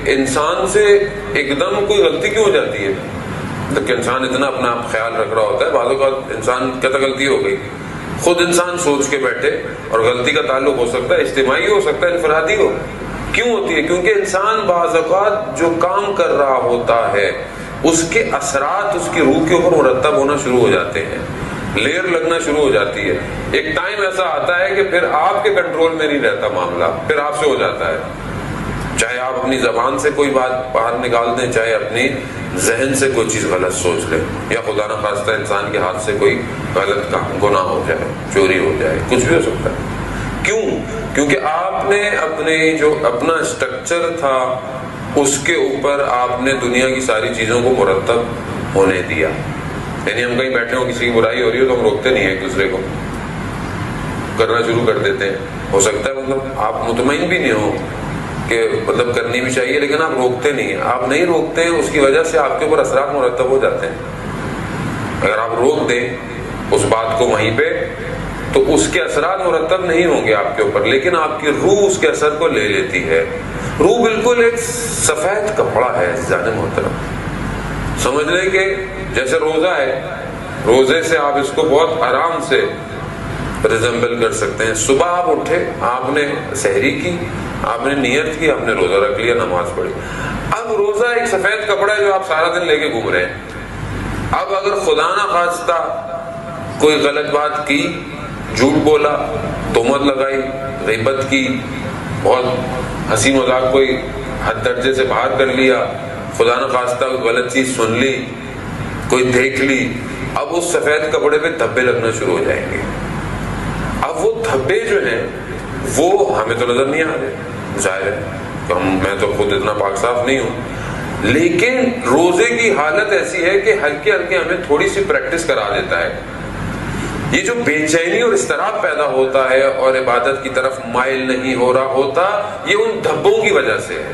انسان سے ایک دم کوئی غلطی کیوں ہو جاتی ہے؟ کہ انسان اتنا اپنا خیال رکھ رہا ہوتا ہے، بعض اوقات انسان کہتا غلطی ہو گئی، خود انسان سوچ کے بیٹھے، اور غلطی کا تعلق ہو سکتا ہے اجتماعی ہو سکتا ہے انفرادی ہو. کیوں ہوتی ہے؟ کیونکہ انسان بعض اوقات جو کام کر رہا ہوتا ہے اس کے اثرات اس کی روح کے اوپر مرتب ہونا شروع ہو جاتے ہیں، لیر لگنا شروع ہو جاتی ہے. ایک ٹائم ایسا آتا ہے کہ پھر آپ کے کنٹرول میں نہیں رہتا معاملہ، پھر آپ سے ہو جاتا ہے. چاہے آپ اپنی زبان سے کوئی بات باہر نکال دیں، چاہے اپنی ذہن سے کوئی چیز غلط سوچ لیں، یا خدا نخواستہ انسان کے ہاتھ سے کوئی غلط کام، گناہ ہو جائے، چوری ہو جائے، کچھ بھی ہو سکتا ہے. کیوں؟ کیونکہ آپ نے اپنے جو اپنا اسٹرکچر تھا اس کے اوپر آپ نے دنیا کی ساری چیزوں کو مرتب ہونے دیا. یعنی ہم کہیں بیٹھے ہوں، کسی کی برائی ہو رہی ہو تو ہم روکتے نہیں ہیں، ایک دوسرے کو کرنا شروع کر دیتے ہیں. ہو سکتا ہے مطلب آپ مطمئن بھی نہیں ہو کہ مطلب کرنی بھی چاہیے، لیکن آپ روکتے نہیں ہیں. آپ نہیں روکتے ہیں، اس کی وجہ سے آپ کے اوپر اثرات مرتب ہو جاتے ہیں. اگر آپ روک دیں اس بات کو وہیں پہ تو اس کے اثرات مرتب نہیں ہوں گے آپ کے اوپر، لیکن آپ کی روح اس کے اثر کو لے لیتی ہے. روح بالکل ایک سفید کپڑا ہے جان محترم. سمجھ لیں کہ جیسے روزہ ہے، روزے سے آپ اس کو بہت آرام سے ریزمبل کر سکتے ہیں. صبح آپ اٹھے، آپ نے سحری کی، آپ نے نیت کی، آپ نے روزہ رکھ لیا، نماز پڑھی. اب روزہ ایک سفید کپڑا ہے جو آپ سارا دن لے کے گھوم رہے ہیں. اب اگر خدا نہ خواستہ کوئی غلط بات کی، جھوٹ بولا، تہمت لگائی، غیبت کی، بہت ہنسی مذاق کوئی حد درجے سے باہر کر لیا، خدا نہ خواستہ کوئی غلط چیز سن لی، کوئی دیکھ لی، اب اس سفید کپڑے پہ دھبے لگنا شروع ہو جائیں گے. اب وہ دھبے جو ہیں وہ ہمیں تو نظر نہیں آ رہے، ظاہر ہے کہ میں تو خود اتنا پاک صاف نہیں ہوں، لیکن روزے کی حالت ایسی ہے کہ ہلکے ہلکے ہمیں تھوڑی سی پریکٹس کرا دیتا ہے. یہ جو بے چینی اور اضطراب پیدا ہوتا ہے اور عبادت کی طرف مائل نہیں ہو رہا ہوتا، یہ ان دھبوں کی وجہ سے ہے.